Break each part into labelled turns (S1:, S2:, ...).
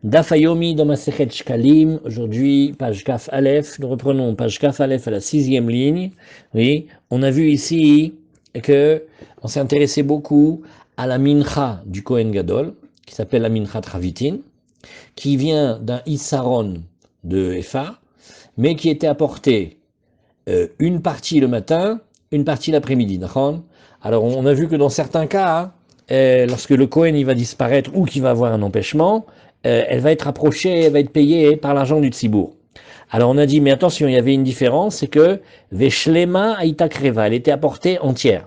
S1: Dafayomi dans Masechet Shkalim, aujourd'hui, page Kaf Aleph, nous reprenons page Kaf Aleph à la 6e ligne. Oui, on a vu ici que on s'est intéressé beaucoup à la mincha du Kohen Gadol, qui s'appelle la mincha Travitin, qui vient d'un Issaron de Efa, mais qui était apporté une partie le matin, une partie l'après-midi. Alors on a vu que dans certains cas, lorsque le Kohen il va disparaître ou qu'il va avoir un empêchement, elle va être approchée, elle va être payée par l'argent du Tzibour. Alors on a dit, mais attention, il y avait une différence, c'est que Veshlema Aïta Kreva, elle était apportée entière.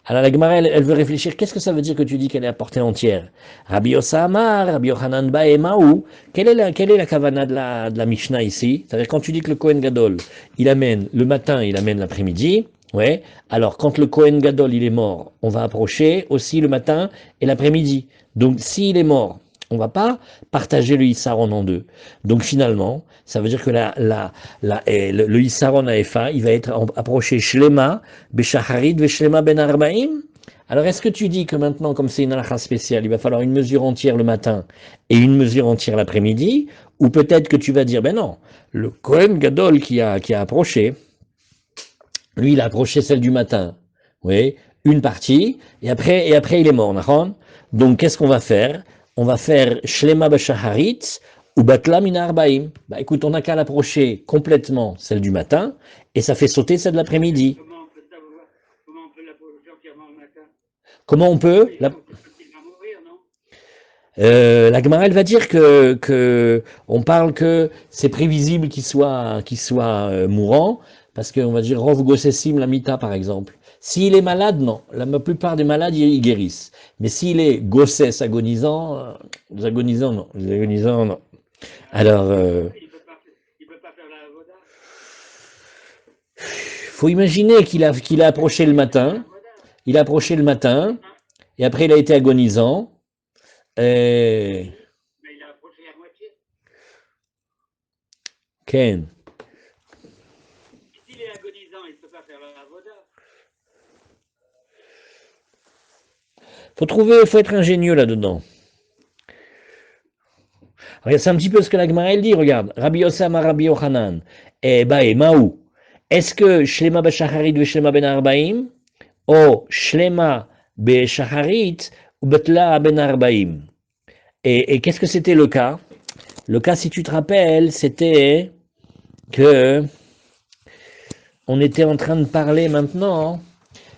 S1: Alors la Gemara, elle veut réfléchir, qu'est-ce que ça veut dire que tu dis qu'elle est apportée entière? Rabbi Yossa Amar, Rabbi Yochanan Ba Emaou, quelle est la kavana de la Mishnah ici? C'est-à-dire quand tu dis que le Kohen Gadol, il amène le matin, il amène l'après-midi, ouais, alors quand le Kohen Gadol il est mort, on va approcher aussi le matin et l'après-midi. Donc s'il est mort, on ne va pas partager le Issaron en deux. Donc finalement, ça veut dire que le Issaron à Efa, il va être approché Shlema, Beshaharit, Veshlema Ben Arbaim. Alors est-ce que tu dis que maintenant, comme c'est une halakha spéciale, il va falloir une mesure entière le matin et une mesure entière l'après-midi? Ou peut-être que tu vas dire, ben non, le Kohen Gadol qui a approché, lui il a approché celle du matin, oui, une partie, et après il est mort, d'accord? Donc qu'est-ce qu'on va faire? On va faire Shlema Beshaharit ou Batla Mina Arbaim. Bah écoute, on n'a qu'à l'approcher complètement celle du matin, et ça fait sauter celle de l'après-midi.
S2: Comment on peut savoir, comment on peut l'approcher entièrement le matin?
S1: Comment on peut
S2: Il va mourir, non?
S1: La Gemara, elle va dire que on parle que c'est prévisible qu'il soit mourant, parce qu'on va dire Rov Gossessim Lamita par exemple. S'il est malade, non. La plupart des malades, ils guérissent. Mais s'il est Gossès agonisant, les agonisants, non. Les agonisants, non. Alors,
S2: Il peut pas faire la avoda.
S1: faut imaginer qu'il a approché le matin. Il a approché le matin, et après il a été agonisant.
S2: Mais il a approché à moitié.
S1: Ken.
S2: S'il est agonisant, il ne peut pas faire la avoda.
S1: Faut être ingénieux là-dedans. C'est un petit peu ce que la Gemara elle dit, regarde. Rabbi Osama, Rabbi Yochanan, et Maou. Est-ce que Shlema Beshacharit ve Shlema Ben Arbaim, ou Shlema Beshacharit ou Betla Ben Arbaim? Et qu'est-ce que c'était le cas? Le cas, si tu te rappelles, c'était que on était en train de parler maintenant.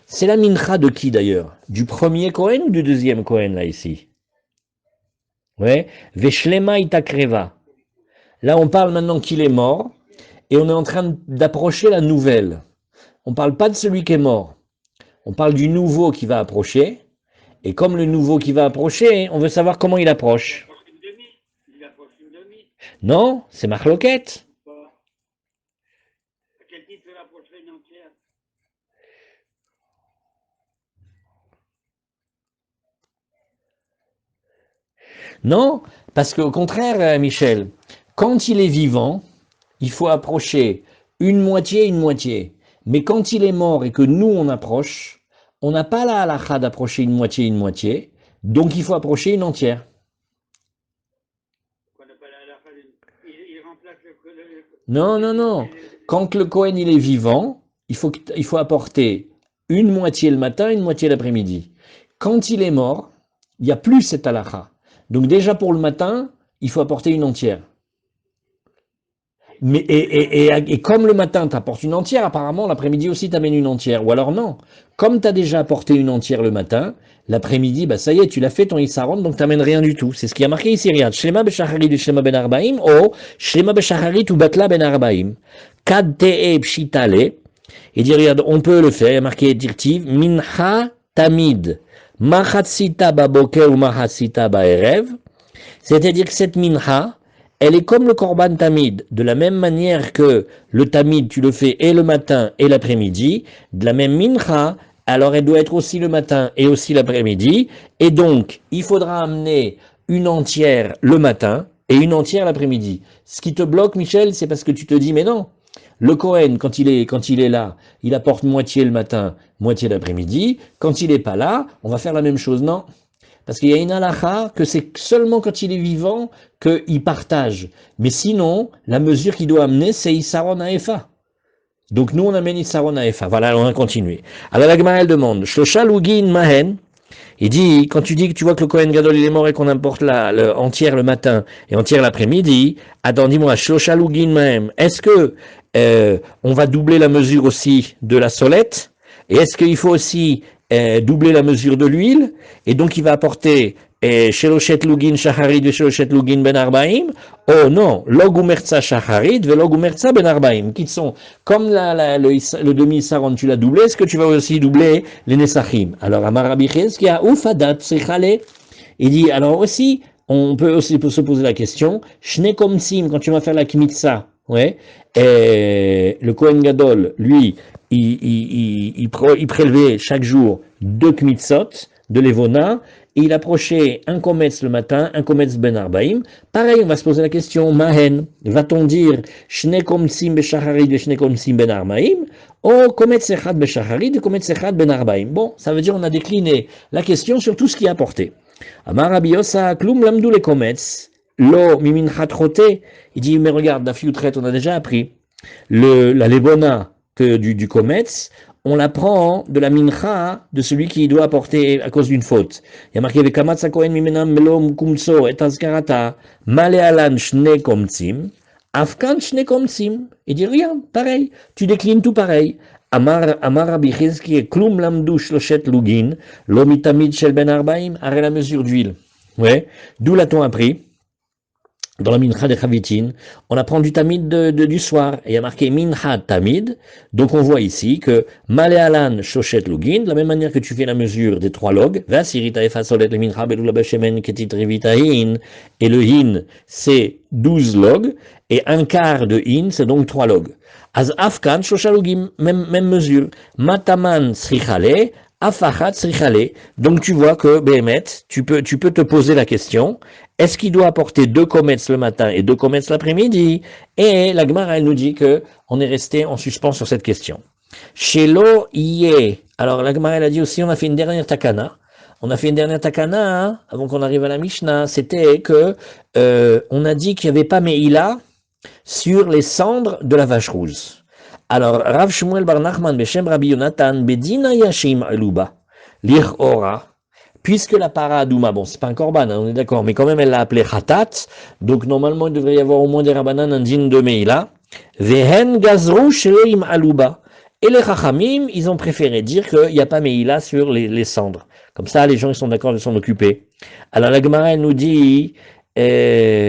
S1: C'est la mincha de qui d'ailleurs? Du premier Kohen ou du deuxième Kohen là ici? Ouais. Veshlema itakreva. Là, on parle maintenant qu'il est mort et on est en train d'approcher la nouvelle. On ne parle pas de celui qui est mort. On parle du nouveau qui va approcher. Et comme le nouveau qui va approcher, on veut savoir comment il approche.
S2: Il approche une demi.
S1: Non, c'est Machloket.
S2: À quel titre il approcherait une entière?
S1: Non, parce qu'au contraire, Michel, quand il est vivant, il faut approcher une moitié. Mais quand il est mort et que nous on approche, on n'a pas la halakha d'approcher une moitié, donc il faut approcher une entière.
S2: Il remplace
S1: Non. Quand le Kohen il est vivant, il faut apporter une moitié le matin, une moitié l'après-midi. Quand il est mort, il n'y a plus cette halakha. Donc déjà pour le matin, il faut apporter une entière. Mais, et comme le matin t'apportes une entière, apparemment l'après-midi aussi t'amène une entière. Ou alors non. Comme t'as déjà apporté une entière le matin, l'après-midi, bah ça y est, tu l'as fait ton Issaron, donc t'amènes rien du tout. C'est ce qui a marqué ici, regarde. Shlema Beshacharit ou Shlema Ben Arbaim, ou Shlema Beshacharit ou Batla Ben Arbaim. Kad Te'e Pshitale. Il dit, regarde, on peut le faire, il y a marqué directive, Mincha Tamid. Machatsita Baboker ou Machatsita Baerev. C'est-à-dire que cette mincha, elle est comme le korban tamid, de la même manière que le tamid, tu le fais et le matin et l'après-midi, de la même mincha, alors elle doit être aussi le matin et aussi l'après-midi, et donc il faudra amener une entière le matin et une entière l'après-midi. Ce qui te bloque, Michel, c'est parce que tu te dis, mais non, le Kohen, quand il est là, il apporte moitié le matin, moitié l'après-midi, quand il n'est pas là, on va faire la même chose, non? Parce qu'il y a une halakha que c'est seulement quand il est vivant qu'il partage. Mais sinon, la mesure qu'il doit amener, c'est Issaron Haefa. Donc nous, on amène Issaron Haefa. Voilà, on va continuer. Alors la Gemara, elle demande, Shlosha Lugin Mahen. Il dit, quand tu dis que tu vois que le Kohen Gadol il est mort et qu'on importe entière le matin et entière l'après-midi, attends, dis-moi, Shlosha Lugin Mahem, est-ce que on va doubler la mesure aussi de la solette? Et est-ce qu'il faut aussi doubler la mesure de l'huile? Et donc il va apporter Sheloshet Lugin Shacharit et Sheloshet Lugin Ben Arbaim? Oh non, Log Umerza Shacharit ve Log Umerza Ben Arbaim, qui sont comme le demi-saron, tu l'as doublé, est-ce que tu vas aussi doubler les Nesachim? Alors, Amar Rabbi Chizkiya, Ufadat Sechale, il dit, alors aussi, on peut aussi se poser la question, Shnekom Sim, quand tu vas faire la Kmitza, ouais, le Kohen Gadol, lui, il prélevait chaque jour 2 Kmitzot de Levona, et il approchait un kometz le matin, un kometz ben arbaim. Pareil, on va se poser la question, Mahen, va-t-on dire Shne komtsim beshacharit ve shne komtsim ben arbaim, ou kometz echad beshacharit ve kometz echad ben arbaim? Bon, ça veut dire on a décliné la question sur tout ce qui est apporté. Amar Rabbi Yosa, klum lamdou le kometz, lo mimin chatrote. Il dit, mais regarde, la fiutret, on a déjà appris la lebona du kometz, on l'apprend de la mincha de celui qui doit apporter à cause d'une faute. Il y a marqué Vekamatsa Kohen mimenam melom kumso et azkarata male alan shne komtsim afkan shne komtsim. Il dit regarde, pareil, tu déclines tout pareil. Amar Rabbi Chizkiya klum lamdu shloshet lugin lo mitamid shel ben arbaim, arrête la mesure d'huile. Ouais, d'où l'a-t-on appris? Dans la mincha de Chavitin, on apprend du tamid du soir, et il y a marqué mincha tamid, donc on voit ici que malealan shoshet lugin, de la même manière que tu fais la mesure des 3 logs, vasirita efasolet le mincha belula beshemen ketit revita hin, et le hin c'est 12 logs, et un quart de hin c'est donc 3 logs. Az afkan shoshalugim, même mesure, mataman srichale, afachat srichale, donc tu vois que, Behemet, tu peux te poser la question, est-ce qu'il doit apporter 2 comets le matin et 2 comets l'après-midi? Et la Gemara, elle nous dit que on est resté en suspens sur cette question. Shelo yé. Alors la Gemara, elle a dit aussi, on a fait une dernière takana. On a fait une dernière takana, hein, avant qu'on arrive à la Mishnah. C'était que on a dit qu'il n'y avait pas Meïla sur les cendres de la vache rouge. Alors, Rav Shmuel bar Nachman beshem Rabbi Yonatan bedina yashim aluba lir ora. Puisque la paradouma, bon, c'est pas un korban, hein, on est d'accord, mais quand même elle l'a appelé khatat, donc normalement il devrait y avoir au moins des rabanan indignes de Meïla. Vehen gazrou sheleim aluba. Et les chachamim, ils ont préféré dire qu'il n'y a pas Meïla sur les cendres. Comme ça, les gens ils sont d'accord de s'en occuper. Alors la Gemara, elle nous dit veha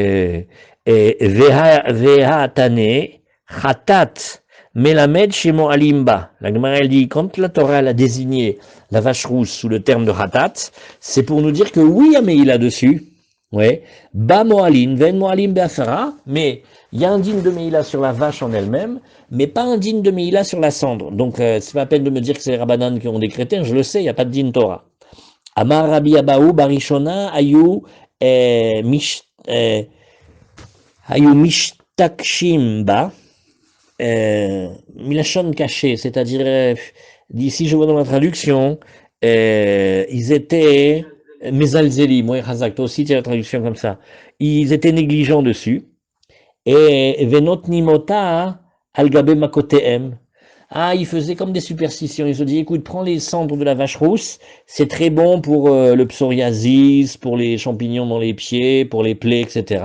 S1: tane khatat melamed shemo alimba. La Gemara, elle dit, quand la Torah elle a désigné la vache rouge sous le terme de Hatat, c'est pour nous dire que oui, il y a Meïla dessus. Ouais. Ba mo'alin, ven mo'alim be'afara, mais il y a un digne de Meïla sur la vache en elle-même, mais pas un digne de Meïla sur la cendre. Donc, c'est pas la peine de me dire que c'est les Rabbanan qui ont décrété, je le sais, il n'y a pas de digne Torah. Amar Rabbi Abahu barishona ayu mishtakshim ba, milachon caché, c'est-à-dire, d'ici je vois dans la traduction, ils étaient mezalzeli, moi Hazak, toi aussi tu as la traduction comme ça, ils étaient négligents dessus, et venot nimota algabe makoteem, ah, ils faisaient comme des superstitions, ils se disaient, écoute, prends les cendres de la vache rousse, c'est très bon pour le psoriasis, pour les champignons dans les pieds, pour les plaies, etc.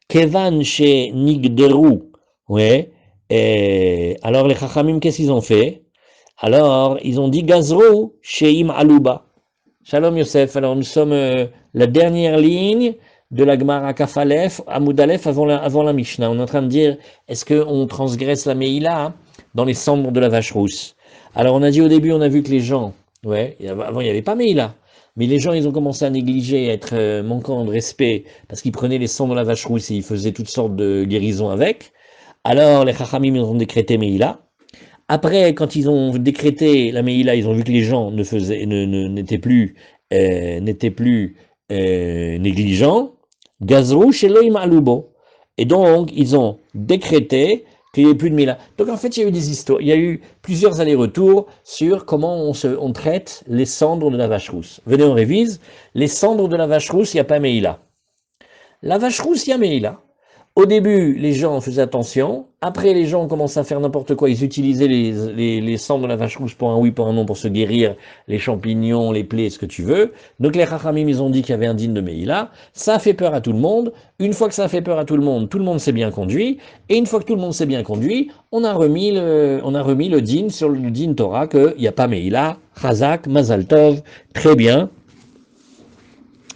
S1: Kevan chez Nigderu, ouais. Et alors les Chachamim, qu'est-ce qu'ils ont fait? Alors ils ont dit Gazro Sheim Aluba. Shalom Yosef. Alors nous sommes la dernière ligne de la Gemara Kafalef, Amoud Aleph avant la Mishnah. On est en train de dire est-ce qu'on transgresse la Meïla dans les cendres de la vache rousse? Alors on a dit au début, on a vu que les gens, ouais, avant il n'y avait pas Meïla. Mais les gens, ils ont commencé à négliger, à être manquants de respect, parce qu'ils prenaient les cendres de la vache rousse et ils faisaient toutes sortes de guérisons avec. Alors les Chachamim, ils ont décrété Meïla. Après, quand ils ont décrété la Meïla, ils ont vu que les gens n'étaient plus négligents. Gazrou Sheloim Alubo. Et donc, ils ont décrété qu'il n'y ait plus de Mila. Donc en fait, il y a eu des histoires, il y a eu plusieurs allers-retours sur comment on traite les cendres de la vache rousse. Venez, on révise. Les cendres de la vache rousse, il n'y a pas Meila. La vache rousse, il y a Meila. Au début, les gens faisaient attention. Après, les gens ont commencé à faire n'importe quoi. Ils utilisaient les cendres de la vache rousse pour un oui, pour un non, pour se guérir les champignons, les plaies, ce que tu veux. Donc les Chachamim, ils ont dit qu'il y avait un din de Meïla. Ça a fait peur à tout le monde. Une fois que ça a fait peur à tout le monde s'est bien conduit. Et une fois que tout le monde s'est bien conduit, on a remis le din sur le din Torah qu'il n'y a pas Meïla. Chazak, Mazal Tov, très bien.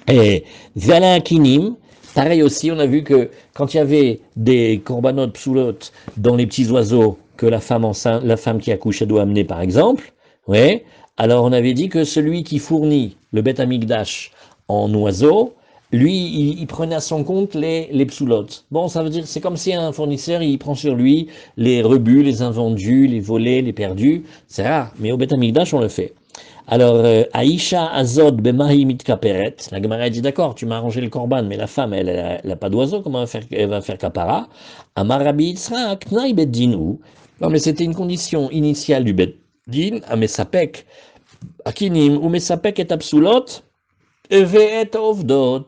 S1: Et Zala Kinim. Pareil aussi, on a vu que quand il y avait des korbanot psoulot dans les petits oiseaux que la femme enceinte, la femme qui accouche, elle doit amener par exemple, ouais, alors on avait dit que celui qui fournit le Beth Amikdash en oiseau, lui, il prenait à son compte les psoulot. Bon, ça veut dire, c'est comme si un fournisseur, il prend sur lui les rebus, les invendus, les volés, les perdus, c'est rare, mais au Beth Amikdash, on le fait. Alors, Aïcha Azod Bemahi Mitkaperet, la Gemara dit d'accord, tu m'as arrangé le korban, mais la femme, elle n'a pas d'oiseau, comment elle va faire kapara? Amarabi Yitzhak, Tnai Beddinu. Non, mais c'était une condition initiale du Beddin, Amesapek, Akinim, ou Mesapek et Absulot, Ve'et Ovdot.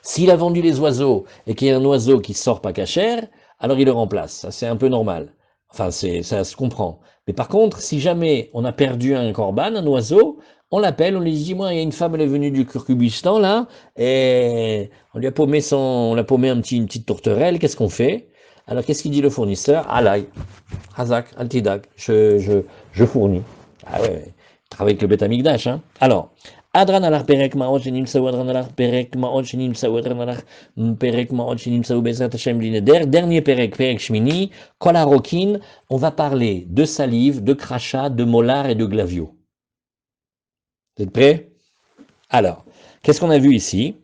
S1: S'il a vendu les oiseaux et qu'il y a un oiseau qui sort pas cachère, alors il le remplace. Ça, c'est un peu normal. Enfin, ça se comprend. Mais par contre, si jamais on a perdu un corban, un oiseau, on l'appelle, on lui dit, moi, il y a une femme, elle est venue du Kyrgyzstan, là, et on lui a paumé une petite tourterelle, qu'est-ce qu'on fait? Alors, qu'est-ce qu'il dit le fournisseur? Alay, Hazak, Altidag, je fournis. Ah ouais, il travaille avec le Beth Amikdash, hein. Alors, Adran alach perek ma'od shenimsaou, Adran alach perek ma'od shenimsaou, Adran alach perek ma'od shenimsaou, Bezrat Hashem l'ineder. Dernier perek shmini, kol harokin, on va parler de salive, de crachat, de molar et de glavio. Vous êtes prêts? Alors, qu'est-ce qu'on a vu ici?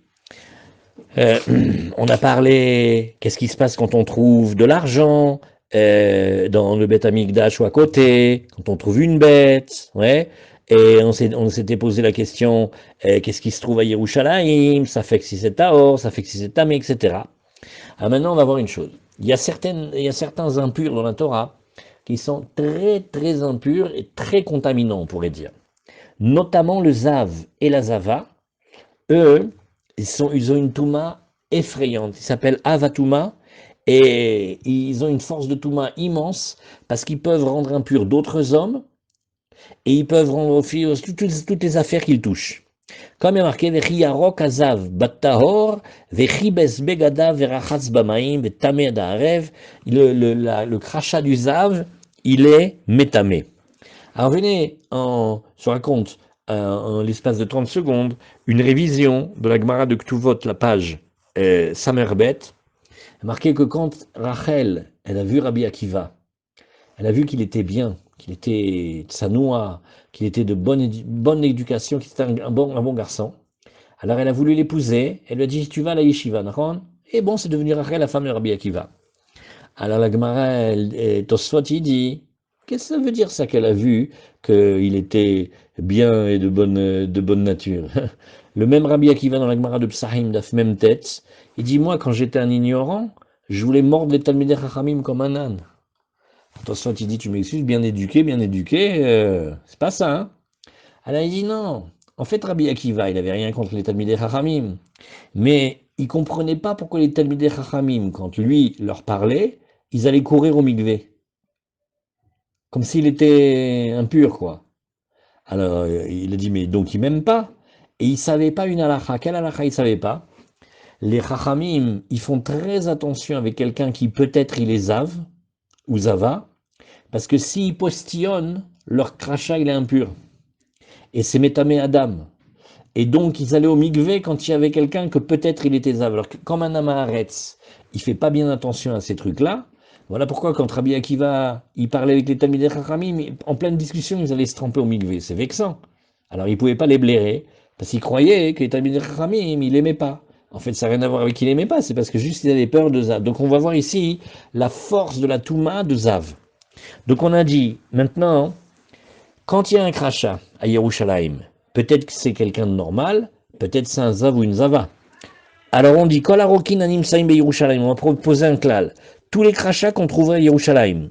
S1: On a parlé, qu'est-ce qui se passe quand on trouve de l'argent dans le Beth Amikdash ou à côté, quand on trouve une bête, ouais. Et on s'était posé la question, qu'est-ce qui se trouve à Yerushalayim? Ça fait que si c'est Tahor, ça fait que si c'est Tamé, etc. Alors maintenant, on va voir une chose. Il y a certains impurs dans la Torah qui sont très, très impurs et très contaminants, on pourrait dire. Notamment le Zav et la Zava. Eux, ils ont une Touma effrayante. Ils s'appellent Avatouma. Et ils ont une force de Touma immense parce qu'ils peuvent rendre impurs d'autres hommes et ils peuvent rendre aussi toutes les affaires qu'ils touchent. Comme il y a marqué, Vechiyarok azav battahor, vechibes begada verachatz bamaim, vetamé da'arev, le crachat du zav, il est métamé. Alors venez, je raconte en l'espace de 30 secondes, une révision de la Gemara de Ktuvot, la page Samerbet, marqué que quand Rachel, elle a vu Rabbi Akiva, elle a vu qu'il était bien, qu'il était tsanoua, qu'il était de bonne éducation, qu'il était un bon garçon. Alors elle a voulu l'épouser, elle lui a dit, tu vas à la yeshiva, d'accord? Et bon, c'est devenu Rachel, la femme de Rabbi Akiva. Alors la Gemara, Tosfot, il dit, qu'est-ce que ça veut dire ça qu'elle a vu qu'il était bien et de bonne nature? Le même Rabbi Akiva dans la Gemara de Psahim, d'Af même tête, il dit, moi, quand j'étais un ignorant, je voulais mordre les Talmidei Chachamim comme un âne. Attention, il dit, tu m'excuses, bien éduqué, c'est pas ça, hein. Alors il dit, non, en fait, Rabbi Akiva, il avait rien contre les Talmidei Chachamim, mais il comprenait pas pourquoi les Talmidei Chachamim, quand lui leur parlait, ils allaient courir au mikvé. Comme s'il était impur, quoi. Alors, il a dit, mais donc il m'aime pas. Et il savait pas une halakha. Quelle halakha il savait pas? Les Chachamim, ils font très attention avec quelqu'un qui peut-être il est Zav, ou Zava, parce que s'ils postillonnent, leur crachat, il est impur. Et c'est Métamé Adam. Et donc, ils allaient au mikvé quand il y avait quelqu'un que peut-être il était Zav. Alors, comme un Amaharetz, il fait pas bien attention à ces trucs-là. Voilà pourquoi, quand Rabbi Akiva, il parlait avec les Talmidei Chachamim, en pleine discussion, ils allaient se tremper au mikvé. C'est vexant. Alors, il ne pouvait pas les blairer, parce qu'il croyait que les Talmidei Chachamim, il n'aimait pas. En fait, ça n'a rien à voir avec qu'il n'aimait pas, c'est parce que juste il avait peur de Zav. Donc, on va voir ici la force de la Touma de Zav. Donc, on a dit, maintenant, quand il y a un crachat à Yerushalayim, peut-être que c'est quelqu'un de normal, peut-être c'est un Zav ou une Zava. Alors on dit, Kol harokin anim saim be Yerushalayim, on va proposer un klal. tous les crachats qu'on trouverait à Yerushalayim.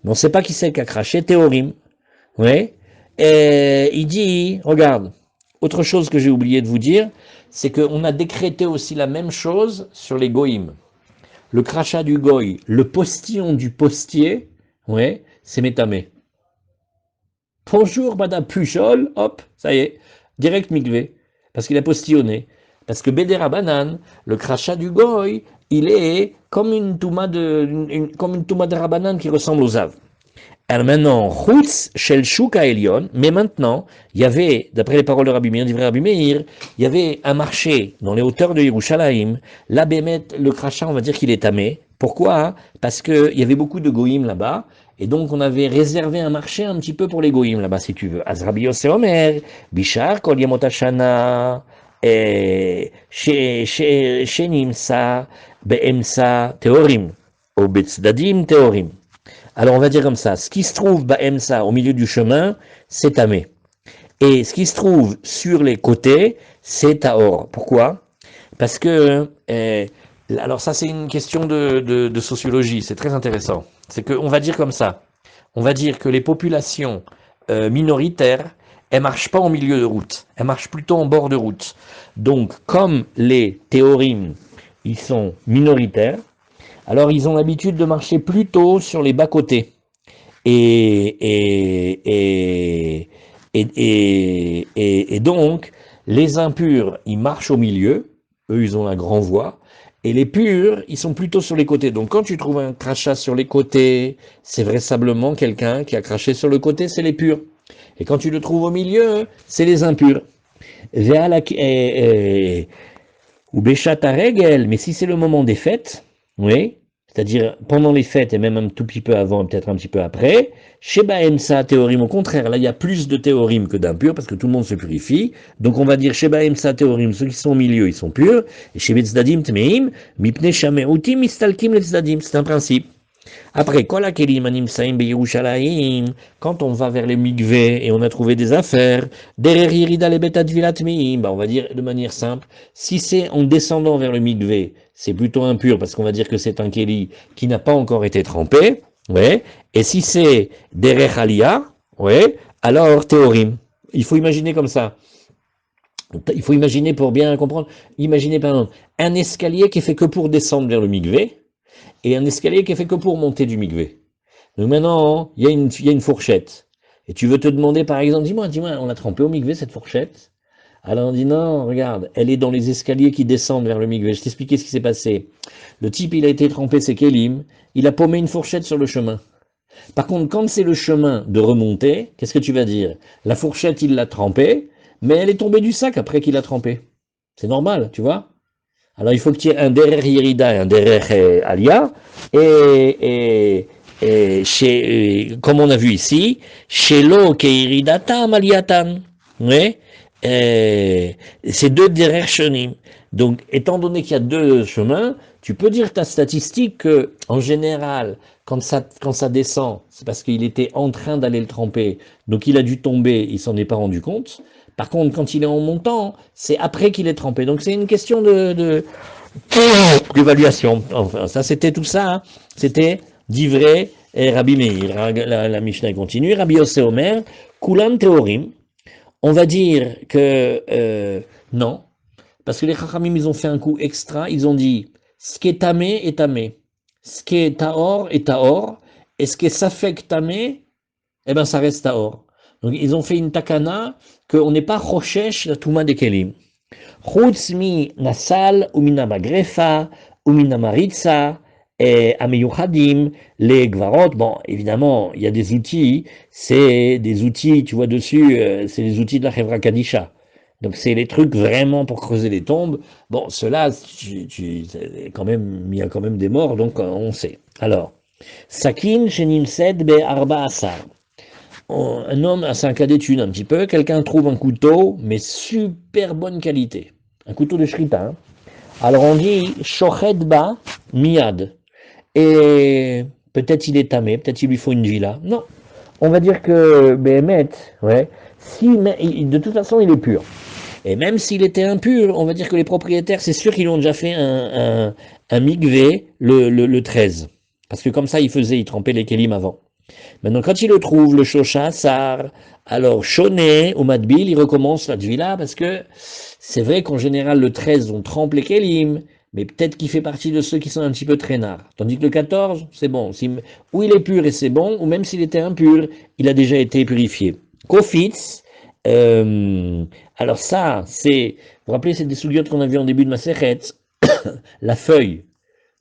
S1: Mais on ne sait pas qui c'est qui a craché, Théorim. Oui. Et il dit, regarde, autre chose que j'ai oublié de vous dire, c'est qu'on a décrété aussi la même chose sur les goïms. Le crachat du goï, le postillon du postier, ouais, c'est métamé. Bonjour Madame Pujol, hop, ça y est, direct migvé, parce qu'il a postillonné. Parce que Bédéra Banane, le crachat du goï, il est comme une touma de rabanane qui ressemble aux aves. Alors maintenant, Chutz Shel Shuka Elion, mais maintenant, il y avait, d'après les paroles de Rabbi Meir, Rabbi Meir, il y avait un marché dans les hauteurs de Yerushalayim. Là, Bémet, le crachat, on va dire qu'il est tamé. Pourquoi? Parce qu'il y avait beaucoup de goïms là-bas, et donc on avait réservé un marché un petit peu pour les goïms là-bas, si tu veux. Az Rabbi Yosef Omer, Bishar Kol Yemot Hashana, Shenimsa, Be'emsa Teorim, ou Betzdadim Teorim. Alors on va dire comme ça, ce qui se trouve Ba'emsa au milieu du chemin, c'est tamé. Et ce qui se trouve sur les côtés, c'est taor. Pourquoi? Parce que, alors ça c'est une question de sociologie, c'est très intéressant. C'est qu'on va dire comme ça, on va dire que les populations minoritaires, elles marchent pas au milieu de route, elles marchent plutôt en bord de route. Donc comme les théorim, ils sont minoritaires, alors ils ont l'habitude de marcher plutôt sur les bas-côtés. Et donc, les impurs, ils marchent au milieu, eux ils ont la grand voie, et les purs, ils sont plutôt sur les côtés. Donc quand tu trouves un crachat sur les côtés, c'est vraisemblablement quelqu'un qui a craché sur le côté, c'est les purs. Et quand tu le trouves au milieu, c'est les impurs. Ou Béchat à règle, mais si c'est le moment des fêtes, oui, c'est-à-dire pendant les fêtes et même un tout petit peu avant, peut-être un petit peu après, chez Baemsa théorim, au contraire, là il y a plus de théorim que d'impurs parce que tout le monde se purifie. Donc on va dire chez Baemsa théorim, ceux qui sont au milieu, ils sont purs. Et chez Betzdadim tmeim, mipne shameutim mistalkim letzdadim, c'est un principe. Après, quand on va vers les mikveh et on a trouvé des affaires, on va dire de manière simple, si c'est en descendant vers le mikveh, c'est plutôt impur parce qu'on va dire que c'est un keli qui n'a pas encore été trempé, ouais. Et si c'est derech aliyah, ouais, alors théorim. Il faut imaginer comme ça. Il faut imaginer pour bien comprendre. Imaginez par exemple un escalier qui est fait que pour descendre vers le mikveh, et un escalier qui est fait que pour monter du mikvé. Donc maintenant, il y a une fourchette. Et tu veux te demander, par exemple, dis-moi, on a trempé au mikvé cette fourchette? Alors on dit non, regarde, elle est dans les escaliers qui descendent vers le mikvé. Je t'expliquais ce qui s'est passé. Le type, il a été trempé, c'est Kélim, il a paumé une fourchette sur le chemin. Par contre, quand c'est le chemin de remonter, qu'est-ce que tu vas dire? La fourchette, il l'a trempée, mais elle est tombée du sac après qu'il l'a trempée. C'est normal, tu vois? Alors il faut que tu aies un derrière Yerida et un derrière Alia. Comme on a vu ici, chez l'eau qui est Yeridatan, Aliatan. Oui. C'est deux derrière Shonim. Donc, étant donné qu'il y a deux chemins, tu peux dire ta statistique que, en général, quand ça descend, c'est parce qu'il était en train d'aller le tremper. Donc il a dû tomber, il s'en est pas rendu compte. Par contre, quand il est en montant, c'est après qu'il est trempé. Donc c'est une question d'évaluation. Enfin, ça c'était tout ça. Hein. C'était d'Ivré et Rabbi Meir. La Mishnah continue. Rabbi Yosef Omer, Kulam Teorim. On va dire que non. Parce que les Chachamim, ils ont fait un coup extra. Ils ont dit, ce qui est tamé est tamé. Ce qui est taor est taor. Et ce qui est safek tamé, eh ben ça reste taor. Donc ils ont fait une takana qu'on n'est pas rochesh la touma des kelim. Chutz mi nasal ou mina magrefa ou mina maritza et ameyuchadim les gvarot. Bon, évidemment, il y a des outils. C'est des outils, tu vois dessus, c'est les outils de la Chevra Kadisha. Donc c'est les trucs vraiment pour creuser les tombes. Bon, ceux-là, il y a quand même des morts, donc on sait. Alors, Sakin shenimsed be arba asar. Un homme, c'est un cas d'étude un petit peu, quelqu'un trouve un couteau, mais super bonne qualité. Un couteau de shrita. Hein. Alors on dit shochedba miad. Et peut-être il est tamé, peut-être il lui faut une villa. Non. On va dire que Béhémet, ouais, de toute façon il est pur. Et même s'il était impur, on va dire que les propriétaires, c'est sûr qu'ils ont déjà fait un mikvé le 13. Parce que comme ça, il trempait les kelim avant. Maintenant, quand il le trouve, le Shosha Sar, alors Shoné ou Madbil, il recommence la Tvila parce que c'est vrai qu'en général, le 13, on trempe les Kelim, mais peut-être qu'il fait partie de ceux qui sont un petit peu traînards. Tandis que le 14, c'est bon. Ou il est pur et c'est bon, ou même s'il était impur, il a déjà été purifié. Kofitz, alors ça, c'est, vous vous rappelez, c'est des sougiotes qu'on a vu en début de Masechet, la feuille.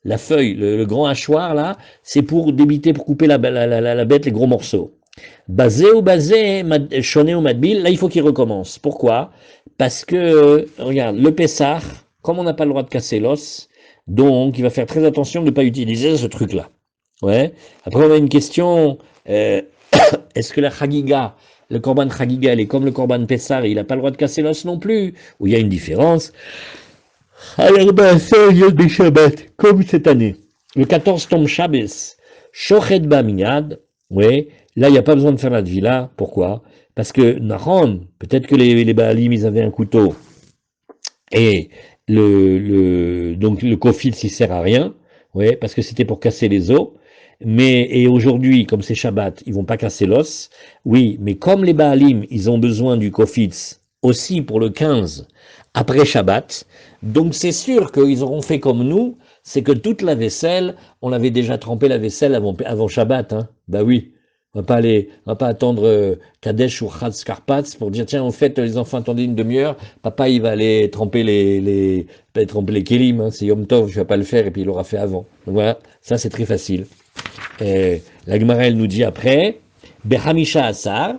S1: La feuille, le grand hachoir là, c'est pour débiter, pour couper la bête, les gros morceaux. Basé ou basé, choné ou madbil, là il faut qu'il recommence. Pourquoi? Parce que, regarde, le Pessah, comme on n'a pas le droit de casser l'os, donc il va faire très attention de ne pas utiliser ce truc-là. Ouais. Après on a une question, euh, est-ce que la Chagiga, le Korban Chagiga, elle est comme le Korban Pessah, il n'a pas le droit de casser l'os non plus? Ou il y a une différence? Alors ben, c'est Yod Shabbat, comme cette année. Le 14 tombe Shabbos, Shochet Bamiyad, oui, là il n'y a pas besoin de faire la Tvila, pourquoi? Parce que Nahon, peut-être que les Baalim, ils avaient un couteau, et donc le kofil, s'il sert à rien, oui, parce que c'était pour casser les os, et aujourd'hui, comme c'est Shabbat, ils vont pas casser l'os, oui, mais comme les Baalim, ils ont besoin du kofitz aussi pour le 15, après Shabbat, donc c'est sûr qu'ils auront fait comme nous, c'est que toute la vaisselle, on l'avait déjà trempé la vaisselle avant Shabbat, hein. Bah oui, on va pas attendre Kadesh ou Chaz Karpatz pour dire tiens, en fait, les enfants attendez une demi-heure, papa il va aller tremper pas tremper les kelim, hein, c'est Yom Tov, je vais pas le faire et puis il l'aura fait avant. Donc voilà, ça c'est très facile. La Gemara elle nous dit après, Behamisha Asar,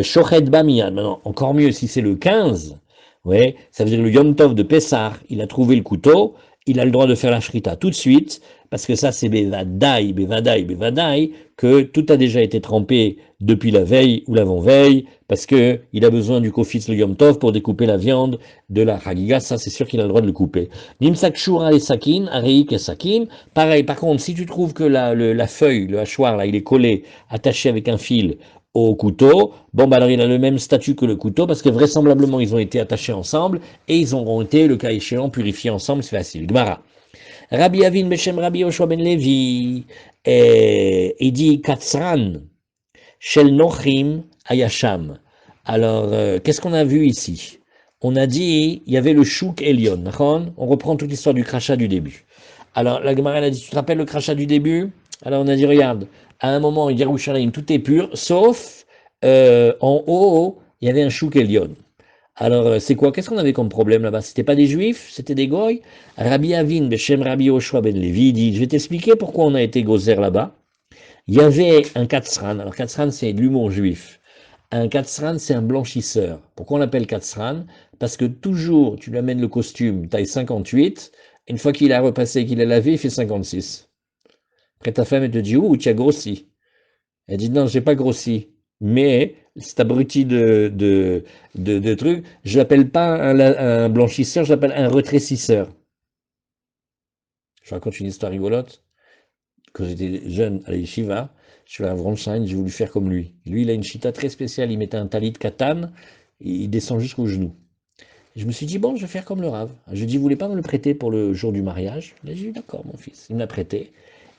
S1: Shochet Bamiyan, maintenant encore mieux si c'est le 15, ouais, ça veut dire le Yom Tov de Pessah, il a trouvé le couteau, il a le droit de faire la shrita tout de suite, parce que ça c'est Bevadaï, Bevadaï, Bevadaï, que tout a déjà été trempé depuis la veille ou l'avant-veille, parce que il a besoin du kofitz le Yom Tov pour découper la viande de la Chagiga, ça c'est sûr qu'il a le droit de le couper. Nimsak Shura et Sakin, Areik et Sakin, pareil, par contre, si tu trouves que la feuille, le hachoir, là, il est collé, attaché avec un fil, au couteau, bon bah alors il a le même statut que le couteau parce que vraisemblablement ils ont été attachés ensemble et ils auront été, le cas échéant, purifiés ensemble, c'est facile. Gemara. Rabbi Avin Beshem Rabbi Yoshua ben Levi, il dit Katsran, Shel Nochim Ayasham. Alors, qu'est-ce qu'on a vu ici? On a dit, il y avait le Chouk Elion, on reprend toute l'histoire du crachat du début. Alors, la Gemara a dit, tu te rappelles le crachat du début? Alors, on a dit, regarde, à un moment, Yerushalayim, tout est pur, sauf en haut, il y avait un Chouk Elion. Alors, c'est quoi? Qu'est-ce qu'on avait comme problème là-bas? C'était pas des juifs? C'était des goy? Rabbi Avin, Beshem Rabbi Yoshua ben Levi, dit, je vais t'expliquer pourquoi on a été gozer là-bas. Il y avait un katsran. Alors, katsran, c'est de l'humour juif. Un katsran, c'est un blanchisseur. Pourquoi on l'appelle katsran? Parce que toujours, tu lui amènes le costume taille 58, une fois qu'il a repassé, qu'il a lavé, il fait 56. Après, ta femme, elle te dit, ouh, tu as grossi. Elle dit, non, j'ai pas grossi. Mais, cet abruti de truc, je l'appelle pas un blanchisseur, je l'appelle un retrécisseur. Je raconte une histoire rigolote. Quand j'étais jeune à l'Yeshiva, je suis allé à Wronstein, j'ai voulu faire comme lui. Lui, il a une chita très spéciale, il mettait un talit katan, et il descend jusqu'au genou. Et je me suis dit, bon, je vais faire comme le Rav. Je lui ai dit, vous voulez pas me le prêter pour le jour du mariage? Il a dit, d'accord, mon fils. Il me l'a prêté.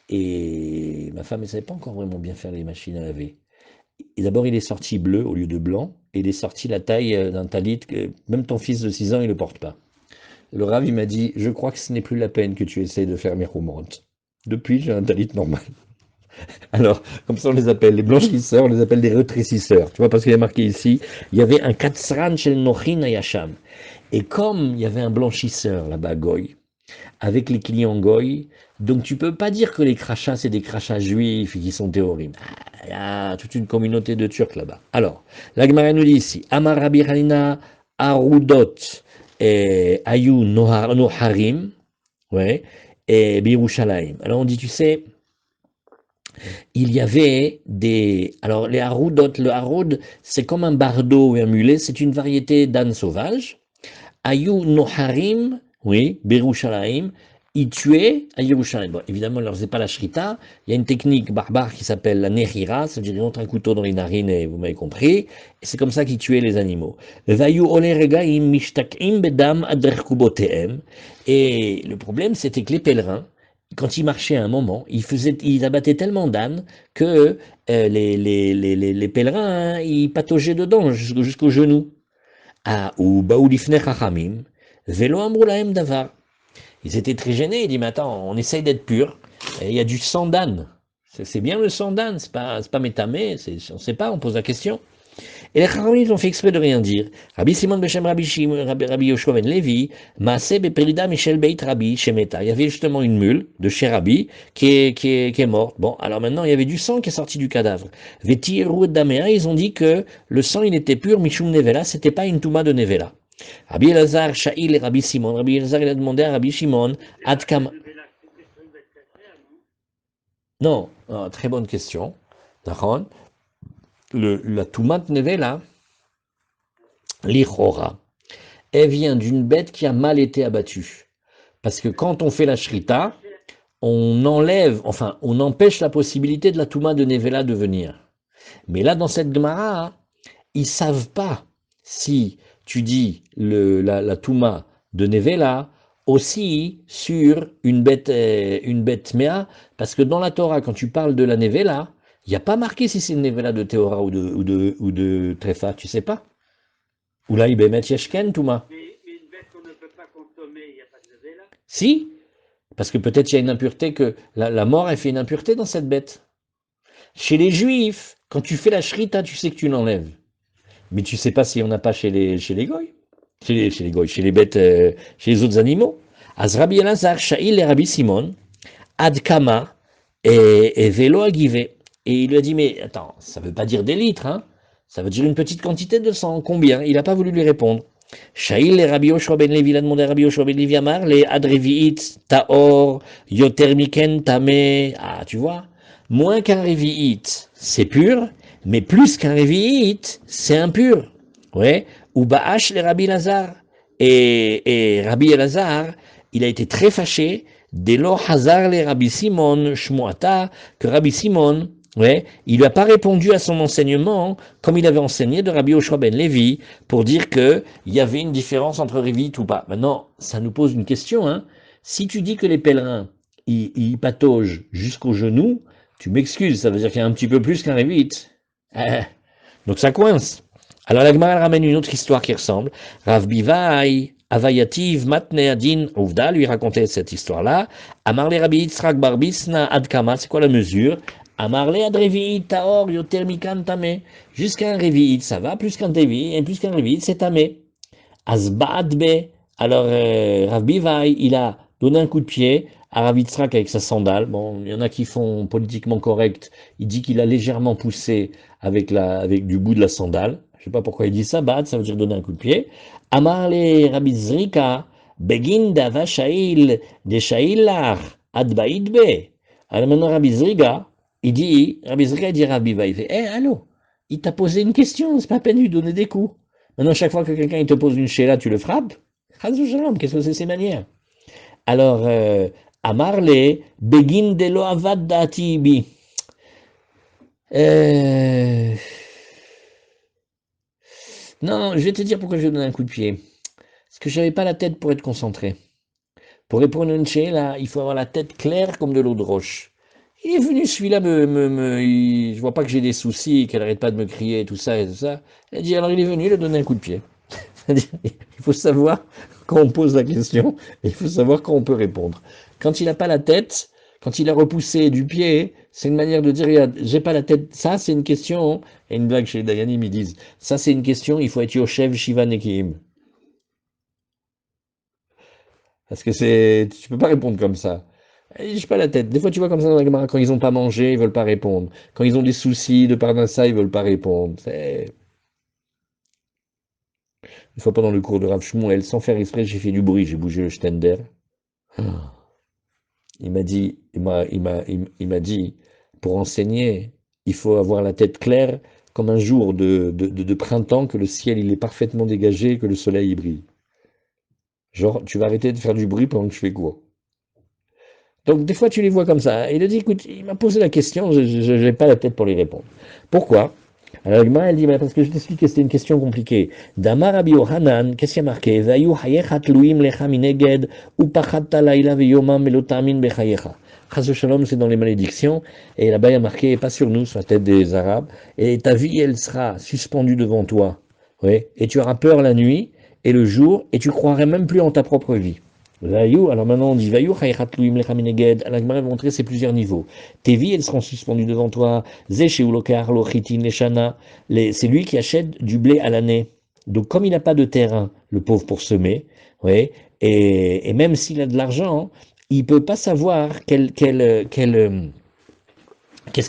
S1: Et ma femme ne savait pas encore vraiment bien faire les machines à laver. Et d'abord, il est sorti bleu au lieu de blanc, et il est sorti la taille d'un talit que même ton fils de 6 ans, il ne le porte pas. Le Rav, il m'a dit, je crois que ce n'est plus la peine que tu essaies de faire mes roumantes. Depuis, j'ai un talit normal. Alors, comme ça on les appelle, les blanchisseurs, on les appelle des retrécisseurs. Tu vois, parce qu'il y a marqué ici, il y avait un katsran shel nochin ayasham. Et comme il y avait un blanchisseur là-bas, Goy, avec les clients Goy, donc tu peux pas dire que les crachats, c'est des crachats juifs qui sont théoriques. Ah, il y a toute une communauté de Turcs là-bas. Alors, la Gemara nous dit ici, Amar Rabbi Hanina Arudot Ayu Noharim, ouais, et Birushalayim. Alors on dit, tu sais, il y avait des... Alors, les haroudot, le haroud, c'est comme un bardeau ou un mulet, c'est une variété d'âne sauvage. Ayu noharim, oui, Berushalayim, ils tuaient à Yerushalayim. Bon, évidemment, ils ne leur faisaient pas la shrita. Il y a une technique barbare qui s'appelle la nehira, c'est-à-dire ils montrent un couteau dans les narines, et vous m'avez compris. Et c'est comme ça qu'ils tuaient les animaux. Vayu ole regaim mishtakim bedam adrech kubotehem. Et le problème, c'était que les pèlerins, quand il marchait à un moment, il abattait tellement d'ânes que les pèlerins, hein, ils pataugeaient dedans jusqu'aux genoux. Ah, ou Baou lifnei chachamim, velo amrou lahem davar. Ils étaient très gênés, ils disent, mais attends, on essaye d'être pur, et il y a du sang d'âne. C'est bien le sang d'âne, c'est pas métamé, on ne sait pas, on pose la question. Et les Chachamim, ils ont fait exprès de rien dire. Rabbi Simon Beshem Rabbi Yoshua ben Levi, Maaseh Beperida Michel Beit Rabbi Shemeta. Il y avait justement une mule de chez Rabbi qui est morte. Bon, alors maintenant, il y avait du sang qui est sorti du cadavre. Veti Eru Damea, ils ont dit que le sang, il était pur, Mishum Nevela, c'était pas une touma de Nevela. Rabbi Elazar, Shaïl et Rabbi Simon. Rabbi Elazar, il a demandé à Rabbi Shimon, Adkam. Non, très bonne question. D'accord. La touma de Nevela, l'Ichora, elle vient d'une bête qui a mal été abattue. Parce que quand on fait la shrita, on enlève, enfin, on empêche la possibilité de la touma de Nevela de venir. Mais là, dans cette Gemara, ils savent pas si tu dis la touma de Nevela aussi sur une bête méa, parce que dans la Torah, quand tu parles de la Nevela, il n'y a pas marqué si c'est une Nevela de Théora ou de Tréfa, tu sais pas. Ou là, Ibemet Yeshken, Touma.
S2: Mais une bête qu'on ne peut pas consommer, il n'y a pas de lever là.
S1: Si, parce que peut-être il y a une impureté, que la mort, elle fait une impureté dans cette bête. Chez les Juifs, quand tu fais la shrita, tu sais que tu l'enlèves. Mais tu sais pas s'il n'y en a pas chez les goy. Chez les goy, chez les bêtes, chez les autres animaux. Az Rabbi Elazar, Shaïl et Rabbi Simon, Adkama et Vélo Agivé. Et il lui a dit, mais attends, ça veut pas dire des litres, hein. Ça veut dire une petite quantité de sang. Combien? Il n'a pas voulu lui répondre. Shaïl et Rabbi Yoshua ben Levi, il a demandé à Rabbi Yoshua ben Levi Amar, les Adrevi'it, Taor, Yotermiken, Tamé. Ah, tu vois, moins qu'un Revi'it, c'est pur, mais plus qu'un Revi'it, c'est impur. Ouais. Ou Ba'ash les Rabbi Lazar. Et Rabbi Elazar, il a été très fâché, dès lors Hazar les Rabbi Simon, Shmuata, que Rabbi Simon, ouais, il lui a pas répondu à son enseignement comme il avait enseigné de Rabbi Yoshua ben Levi pour dire que il y avait une différence entre Révit ou pas. Maintenant, ça nous pose une question, hein. Si tu dis que les pèlerins, ils pataugent jusqu'aux genoux, tu m'excuses, ça veut dire qu'il y a un petit peu plus qu'un Révit. Donc ça coince. Alors la Gemara ramène une autre histoire qui ressemble. Rav Bivai, Avayativ, Matne Adin, Ouvda lui racontait cette histoire-là. Amarle Rabbi Yitzhak Barbisna Adkama, c'est quoi la mesure? Amarle Adrevi'it Taor Yoter Mikan Tamé. Jusqu'à un Revi'it, ça va, plus qu'un Revi'it, et plus qu'un Revi'it, c'est Tamé. Asbadbe. Alors Rav Bivai, il a donné un coup de pied à Rav Yitzhak avec sa sandale. Bon, il y en a qui font politiquement correct. Il dit qu'il a légèrement poussé avec du bout de la sandale. Je sais pas pourquoi il dit ça, bad, ça veut dire donner un coup de pied. Amarle Rabbi Zrika, Begin Dava Shail, de Shailar, Adbaidbe. Alors maintenant, Rabbi Zrika, Rabbi Zrika dit Rabbi Va, il fait, allô, il t'a posé une question, c'est pas la peine de lui donner des coups. Maintenant, chaque fois que quelqu'un il te pose une shéla, tu le frappes. Chazou shalom, qu'est-ce que c'est ces manières? Alors, Amarle, Begin de lo avad dati bi. Non, je vais te dire pourquoi je vais donner un coup de pied. Parce que j'avais pas la tête pour être concentré. Pour répondre à une là, il faut avoir la tête claire comme de l'eau de roche. Il est venu celui-là, je vois pas que j'ai des soucis, qu'elle arrête pas de me crier, tout ça et tout ça. Elle dit, alors il est venu, il a donné un coup de pied. C'est-à-dire, il faut savoir quand on pose la question, et il faut savoir quand on peut répondre. Quand il n'a pas la tête, quand il a repoussé du pied, c'est une manière de dire, regarde, j'ai pas la tête. Ça, c'est une question, et une blague chez les Dayanim, ils disent, ça c'est une question, il faut être Yoshev Shiva Nekiim. Parce que tu peux pas répondre comme ça. J'ai pas la tête. Des fois, tu vois comme ça dans la Gemara, quand ils ont pas mangé, ils veulent pas répondre. Quand ils ont des soucis de parnassa, ils veulent pas répondre. Une fois pendant le cours de Rav Shmuel, sans faire exprès, j'ai fait du bruit, j'ai bougé le stender. Il m'a dit, il m'a dit, pour enseigner, il faut avoir la tête claire comme un jour de printemps, que le ciel il est parfaitement dégagé, que le soleil il brille. Genre, tu vas arrêter de faire du bruit pendant que je fais cours. Donc des fois tu les vois comme ça. Il a dit, écoute, il m'a posé la question, je n'ai pas la tête pour lui répondre. Pourquoi? Alors, la Gemara, elle dit, bah, parce que je t'explique que c'était une question compliquée. Damar Rabbi Yohanan, qu'est-ce qu'il y a marqué? Vayu hayechat luim lecha mineged, upachatta laila veyomam melotamin bechayecha. Chas shalom, c'est dans les malédictions, et là-bas, il y a marqué, pas sur nous, sur la tête des Arabes, et ta vie, elle sera suspendue devant toi. Oui, et tu auras peur la nuit et le jour, et tu croirais même plus en ta propre vie. Vayu, alors maintenant on dit Vayu hayechat luim lecha mineged. La Gemara va montrer c'est plusieurs niveaux. Tes vies, elles seront suspendues devant toi. C'est lui qui achète du blé à l'année. Donc comme il n'a pas de terrain, le pauvre pour semer, ouais, et même s'il a de l'argent, il ne peut pas savoir qu'est-ce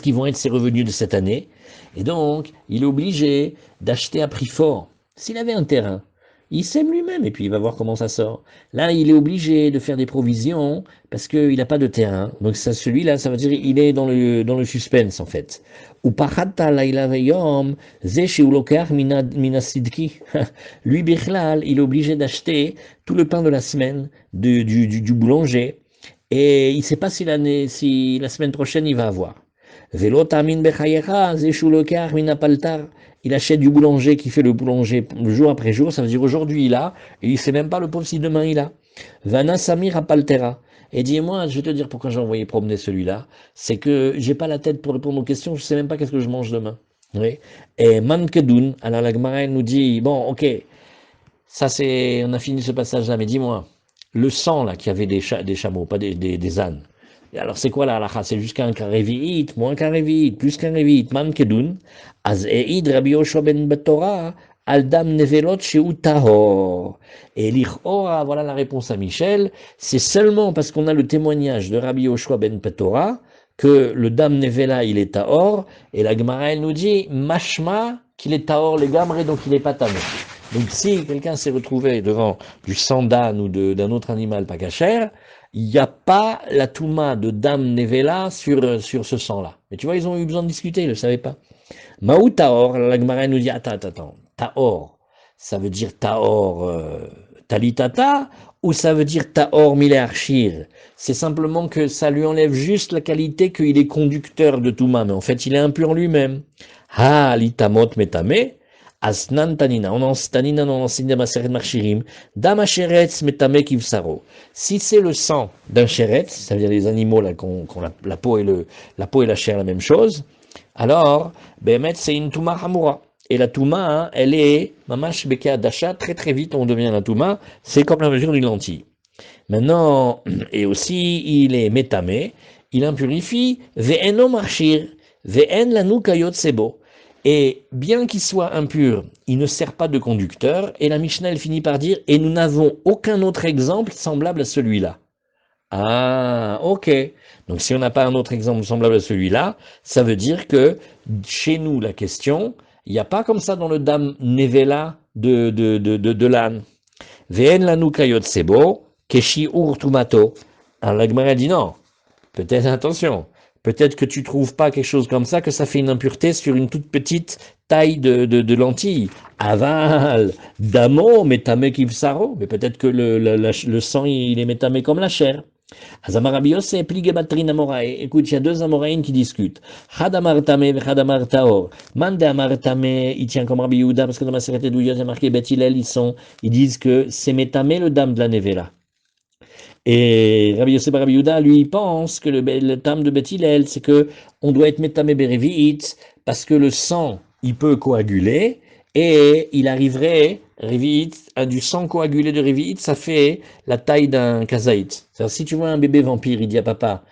S1: qui vont être ses revenus de cette année. Et donc, il est obligé d'acheter à prix fort. S'il avait un terrain, il sème lui-même et puis il va voir comment ça sort. Là, il est obligé de faire des provisions parce qu'il n'a pas de terrain. Donc ça, celui-là, ça veut dire il est dans le suspense en fait. Lui, Bichlal, il est obligé d'acheter tout le pain de la semaine du boulanger et il ne sait pas si la semaine prochaine il va avoir. Velo tamin bechayecha, zeshu lokar minapaltar. Il achète du boulanger qui fait le boulanger jour après jour, ça veut dire aujourd'hui il a, et il sait même pas le pauvre si demain il a. Vana samir apaltera. Et dis-moi, je vais te dire pourquoi j'ai envoyé promener celui-là, c'est que j'ai pas la tête pour répondre aux questions, je sais même pas qu'est-ce que je mange demain. Oui. Et Mankedun, alors la Gemara nous dit, bon, ok, ça c'est, on a fini ce passage-là, mais dis-moi, le sang là, qu'il y avait des chameaux, pas des ânes. Et alors c'est quoi la halakha? C'est jusqu'à un karevi'it, moins qu'un révi'it, plus qu'un révi'it, man kedun, az eid Rabbi Yoshua ben Betorah, al dam nevelot shehu tahor. Et l'Ichora, voilà la réponse à Michel, c'est seulement parce qu'on a le témoignage de Rabbi Yoshua ben Betorah que le dam nevela il est tahor, et la Gemara elle nous dit, mashma, qu'il est tahor les gamres, donc il est pas tamé. Donc si quelqu'un s'est retrouvé devant du sang d'âne ou d'un autre animal pas cachère, il n'y a pas la touma de Dame Nevela sur ce sang-là. Mais tu vois, ils ont eu besoin de discuter, ils ne le savaient pas. Maou Taor, la Gemara nous dit, attends, Taor, ça veut dire Taor Talitata, ou ça veut dire Taor Milearchir? C'est simplement que ça lui enlève juste la qualité qu'il est conducteur de Touma, mais en fait il est impur lui-même. Ha, litamot metame, asnan tanina, on enseigne dans Maseret Marchirim, dama sheretz metame kivsaro. Si c'est le sang d'un sheretz, ça veut dire les animaux là, la peau et la chair la même chose, alors, Behemet, c'est une Touma Hamoura. Et la Touma, hein, elle est, Mamash Beka Dasha, très très vite on devient la Touma, c'est comme la mesure d'une lentille. Maintenant, et aussi, il est métamé, il impurifie, Ve'eno Marchir, Ve'en Lanu Kayot Sebo. Et bien qu'il soit impur, il ne sert pas de conducteur, et la Mishnah elle finit par dire, et nous n'avons aucun autre exemple semblable à celui-là. Ah, ok. Donc si on n'a pas un autre exemple semblable à celui-là, ça veut dire que chez nous, la question, il n'y a pas comme ça dans le Dam Nevela de l'âne. Ve'en lanu kayot sebo, keshi ur tumato. Alors la Gemara dit non. Peut-être, attention, peut-être que tu trouves pas quelque chose comme ça, que ça fait une impureté sur une toute petite taille de lentilles. Aval, damo, métamé kivsaro. Mais peut-être que le sang, il est métamé comme la chair. Hazamar Rabbi Yosef, plige batrin amorae. Écoute, il y a deux amoraïnes qui discutent. Hadamar tame ve hadamar taor. Mande amar tame, il tient comme Rabbi Yehuda, parce que dans ma série d'Ouyot, il y a marqué Bet Hillel, ils disent que c'est métamé le dame de la Nevela. Et Rabbi Yosef Rabbi Yehuda, lui, il pense que le dame de Bet Hillel, c'est que on doit être métamé berevi'it, parce que le sang, il peut coaguler, et il arriverait, Révi'it, du sang coagulé de Révi'it, ça fait la taille d'un kazaït. C'est-à-dire, si tu vois un bébé vampire, il dit à papa,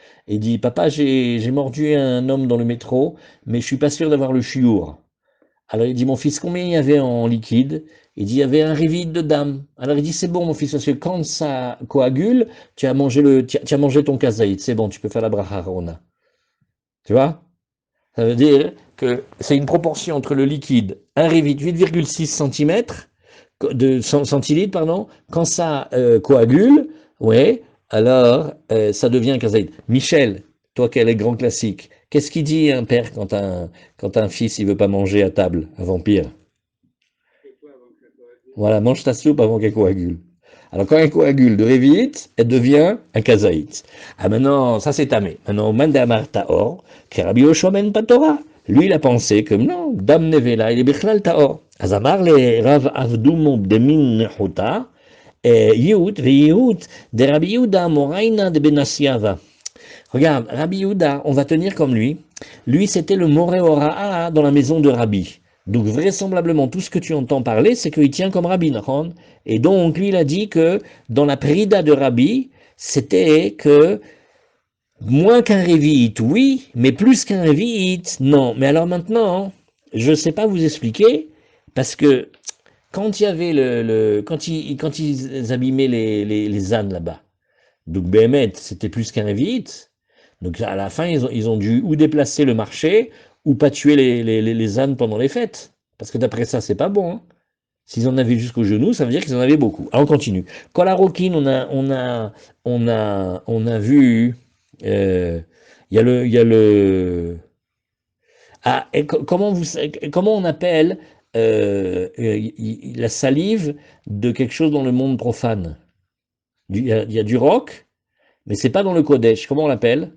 S1: papa, j'ai mordu un homme dans le métro, mais je suis pas sûr d'avoir le chiour. Alors il dit, mon fils, combien il y avait en liquide? Il dit, il y avait un Révi'it de dame. Alors il dit, c'est bon, mon fils, parce que quand ça coagule, tu as mangé ton kazaït, c'est bon, tu peux faire la bracha rona. Tu vois? Ça veut dire que c'est une proportion entre le liquide, un Révi'it 8,6 cm, de centilitres, pardon, quand ça coagule, ouais, alors ça devient un kazaïd. Michel, toi qui es le grand classique, qu'est-ce qu'il dit un père quand un fils il veut pas manger à table, un vampire? Voilà, mange ta soupe avant qu'elle coagule. Alors quand elle coagule de révite, elle devient un kazaït. Ah maintenant, ça c'est tamé. Maintenant, manda amar taor, que Rabbi Yoshua ben patora. Lui, il a pensé que non, Dam Nevela, il est Bichlal Taor. Azamar le Rav Avdum Bdemin Nechuta, Yehut, Veyehut, de Rabbi Yehuda, Moraina de Benasiava. Regarde, Rabbi Yehuda, on va tenir comme lui. Lui, c'était le Moré Ora'a dans la maison de Rabbi. Donc, vraisemblablement, tout ce que tu entends parler, c'est qu'il tient comme Rabbi, Nachon. Et donc, lui, il a dit que dans la Prida de Rabbi, c'était que moins qu'un Révi'it, oui, mais plus qu'un Révi'it, non. Mais alors maintenant, je ne sais pas vous expliquer, parce que quand il y avait quand ils abîmaient les ânes là-bas, donc Béhémet, c'était plus qu'un Révi'it. Donc à la fin, ils ont dû ou déplacer le marché, ou pas tuer les ânes pendant les fêtes. Parce que d'après ça, c'est pas bon, hein. S'ils en avaient jusqu'au genou, ça veut dire qu'ils en avaient beaucoup. Alors on continue. Kolarokin, on a vu. euh, il y a le. Ah, et comment on appelle la salive de quelque chose dans le monde profane? Il y a du rock, mais c'est pas dans le Kodesh. Comment on l'appelle?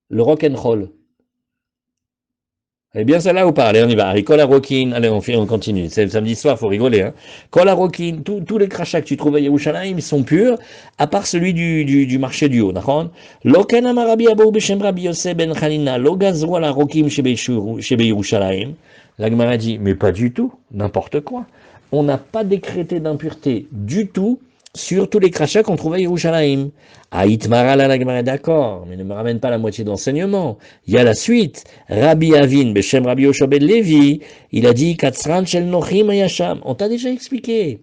S1: Le rock and roll. Elle est bien celle-là ou pas? Allez, on y va. Allez, Kol Harokin. Allez, on continue. C'est samedi soir, faut rigoler. Hein. Kol Harokin, tous les crachats que tu trouves à Yerushalayim, ils sont purs, à part celui du marché du haut. D'accord? Loken amar Rabbi Abou b'shem Rabbi Yosef ben Chanina, lo gazru al harokim shebe Yerushalayim. La Gemara dit, mais pas du tout, n'importe quoi. On n'a pas décrété d'impureté du tout sur tous les crachats qu'on trouvait à Yerushalayim. Aïtmara la Gemara est d'accord, mais ne me ramène pas la moitié d'enseignement. Il y a la suite. Rabbi Avin, Beshem Rabbi Yoshua ben Levi, il a dit Katzran shel Nochim Ayasham. On t'a déjà expliqué.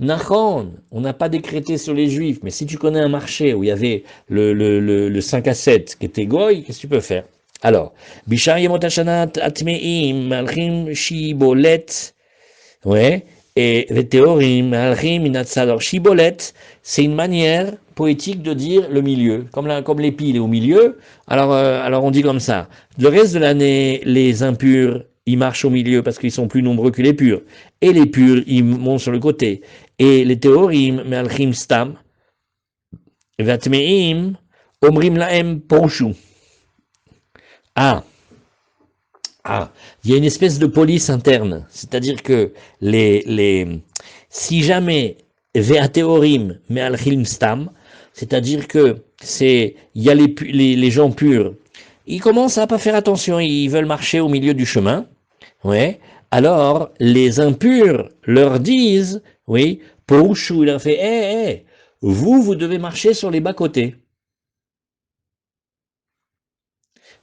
S1: Nachon, on n'a pas décrété sur les juifs, mais si tu connais un marché où il y avait le 5 à 7 qui était goy, qu'est-ce que tu peux faire? Alors, Bishar Yemot Hashanat Atmeim, Malchim Shibolet, ouais, et les théorim, Malchim Inatzal. Alors, Shibolet, c'est une manière poétique de dire le milieu. Comme l'épi, il est au milieu, alors on dit comme ça. Le reste de l'année, les impurs, ils marchent au milieu parce qu'ils sont plus nombreux que les purs. Et les purs, ils montent sur le côté. Et les théorim, Malchim Stam, Vatmeim, Omrim Laem Porshu. Ah, il y a une espèce de police interne. C'est-à-dire que si jamais Veateorim Me'alchim Stam, c'est-à-dire que il y a les gens purs, ils commencent à pas faire attention, ils veulent marcher au milieu du chemin, ouais. Alors, les impurs leur disent, oui, Pouchou, il a fait, vous devez marcher sur les bas-côtés.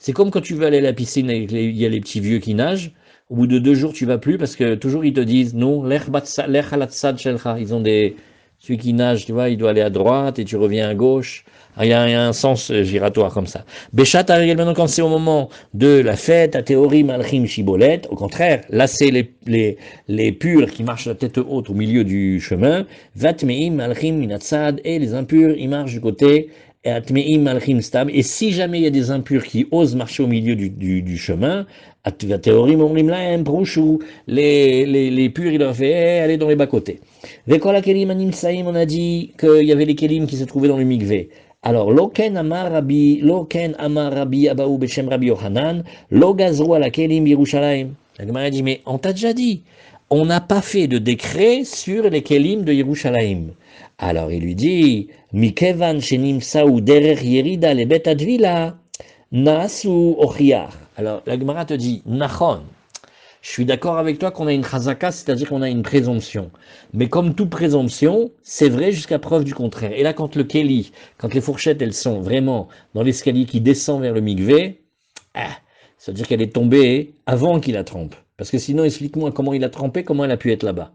S1: C'est comme quand tu veux aller à la piscine et il y a les petits vieux qui nagent. Au bout de 2 jours, tu vas plus parce que toujours ils te disent non, ils ont celui qui nage, tu vois, il doit aller à droite et tu reviens à gauche. Il y a un sens giratoire comme ça. Béchat arrive maintenant quand c'est au moment de la fête, à théorie malchim shibolet. Au contraire, là c'est les purs qui marchent la tête haute au milieu du chemin. Vatmeim malchim minatzad, et les impurs ils marchent du côté. Et si jamais il y a des impurs qui osent marcher au milieu du chemin, les purs, il leur fait aller dans les bas-côtés. On a dit qu'il y avait les kelim qui se trouvaient dans le mikvé. Alors, Loken Amar Rabbi Abaou Beshem Rabbi Yochanan, Lo Gazru ala kelim Yerushalayim. La Gemara dit, mais on t'a déjà dit, on n'a pas fait de décret sur les kelim de Yerushalayim. Alors il lui dit, Mikevan shenimsau derer yerida le bet advila, nasu ochiach. Alors la Gemara te dit, Nachon, je suis d'accord avec toi qu'on a une chazaka, c'est-à-dire qu'on a une présomption. Mais comme toute présomption, c'est vrai jusqu'à preuve du contraire. Et là, quand le keli, quand les fourchettes, elles sont vraiment dans l'escalier qui descend vers le mikvé, ça veut dire qu'elle est tombée avant qu'il la trempe. Parce que sinon, explique-moi comment il a trempé, comment elle a pu être là-bas.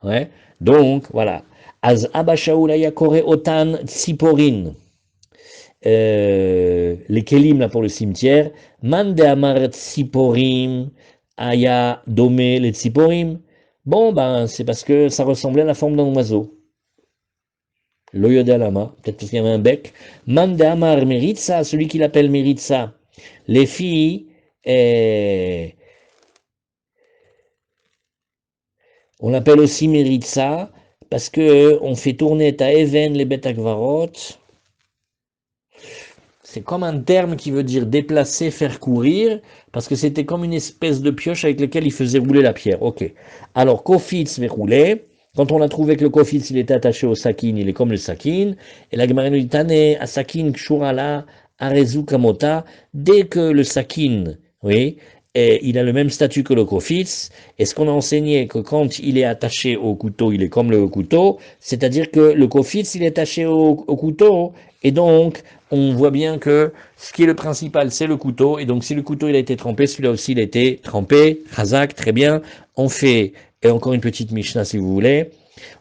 S1: Ouais. Donc, voilà. Az Abba Shaul aya kore otan tsiporin. Les kelim là pour le cimetière. Man de amar tsiporim aya domé les tsiporim. Bon, ben, c'est parce que ça ressemblait à la forme d'un oiseau. L'oyode alama, peut-être parce qu'il y avait un bec. Man de amar meritza, celui qui l'appelle meritza. Les filles, on l'appelle aussi meritza parce que on fait tourner à Even les betakvarot. c'est comme un terme qui veut dire déplacer, faire courir, parce que c'était comme une espèce de pioche avec laquelle il faisait rouler la pierre. Ok. Alors, kofitz rouler. Quand on a trouvé que le kofitz, il était attaché au sakin, il est comme le sakin. Et la Gemara nous dit, Tane, a sakin, kshurala, arezu kamota. Dès que le sakin, oui, et il a le même statut que le kofitz, et ce qu'on a enseigné que quand il est attaché au couteau, il est comme le couteau, c'est-à-dire que le kofitz, il est attaché au couteau, et donc, on voit bien que ce qui est le principal, c'est le couteau. Et donc, si le couteau il a été trempé, celui-là aussi il a été trempé. Chazak, très bien. On fait, et encore une petite Mishnah si vous voulez.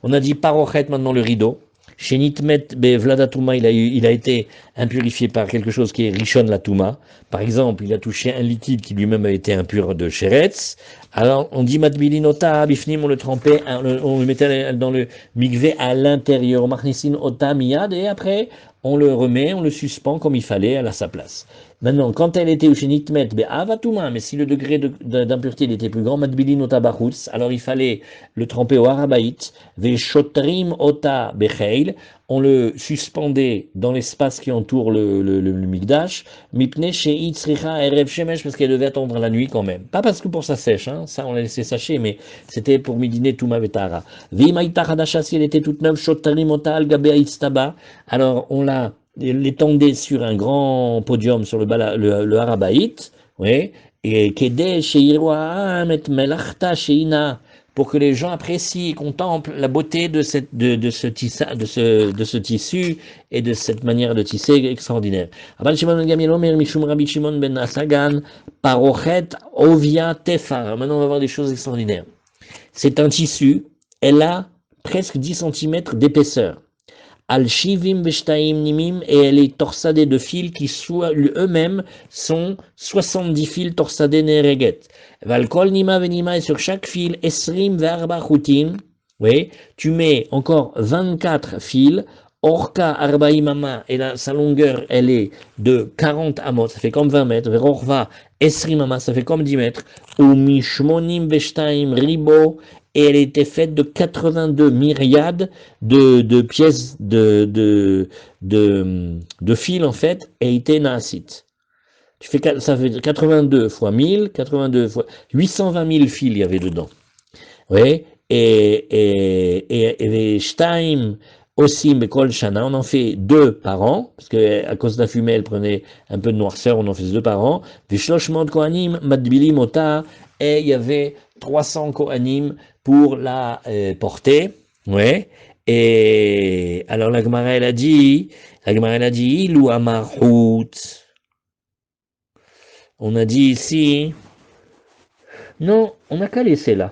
S1: On a dit parochet maintenant le rideau. Chez Nitmet Vladatuma, il a été impurifié par quelque chose qui est Rishon Latuma. Par exemple, il a touché un liquide qui lui-même a été impur de Sheretz. Alors, on dit Matbilinota, Bifnim, on le trempait, on le mettait dans le mikvé à l'intérieur, Machnisin Ota Miyad, et après, on le remet, on le suspend comme il fallait à sa place. Maintenant, quand elle était chez Nitmet, Avatuma, mais si le degré d'impureté était plus grand, Matbilin Ota Bachutz, alors il fallait le tremper au Harabaït, Veshotrim Ota Becheil, on le suspendait dans l'espace qui entoure le Mikdash, Mipne Sheit Sricha Erev Shemesh, parce qu'elle devait attendre la nuit quand même. Pas parce que pour ça sèche, hein, ça on l'a laissé sécher, mais c'était pour midiner Touma Vetara. Vimaïta Hadasha, si elle était toute neuve, Shotrim Ota Al Gabe Itztaba, alors on l'étendait sur un grand podium sur le Harabaït, oui, et Kedeh Sheiroa Met Melachta Sheina, pour que les gens apprécient et contemplent la beauté de ce tissu et de cette manière de tisser extraordinaire. Abal Shimon ben Gamliel Omer Mishum Rabbi Shimon ben Asagan Parochet Ovia Tefar. Maintenant on va voir des choses extraordinaires. C'est un tissu, elle a presque 10 cm d'épaisseur. Al-Shivim Beshtaim Nimim, et elle est torsadée de fils qui eux-mêmes sont 70 fils torsadés Nereget. Valkol Nima Venima, et sur chaque fil, Esrim Verba Chutim, oui, tu mets encore 24 fils, Orka Arbaimama, et là, sa longueur, elle est de 40 amot, ça fait comme 20 mètres, Verorva Esrimama, ça fait comme 10 mètres, ou Mishmonim Beshtaim Ribo, et elle était faite de 82 myriades de pièces de fil en fait, et était naasit. Ça fait 82 fois 1000, 82 fois 820 000 fils il y avait dedans. Oui, et Shtaim Osim Bekol Shana, on en fait 2 par an, parce qu'à cause de la fumée, elle prenait un peu de noirceur, on en faisait 2 par an. Vishloshmot Kohanim Madbilim Ota, et il y avait 300 Kohanim pour la porter. Ouais. Et alors la Gemara elle a dit, Ilou Amarhout. On a dit ici, non, on n'a qu'à laisser là.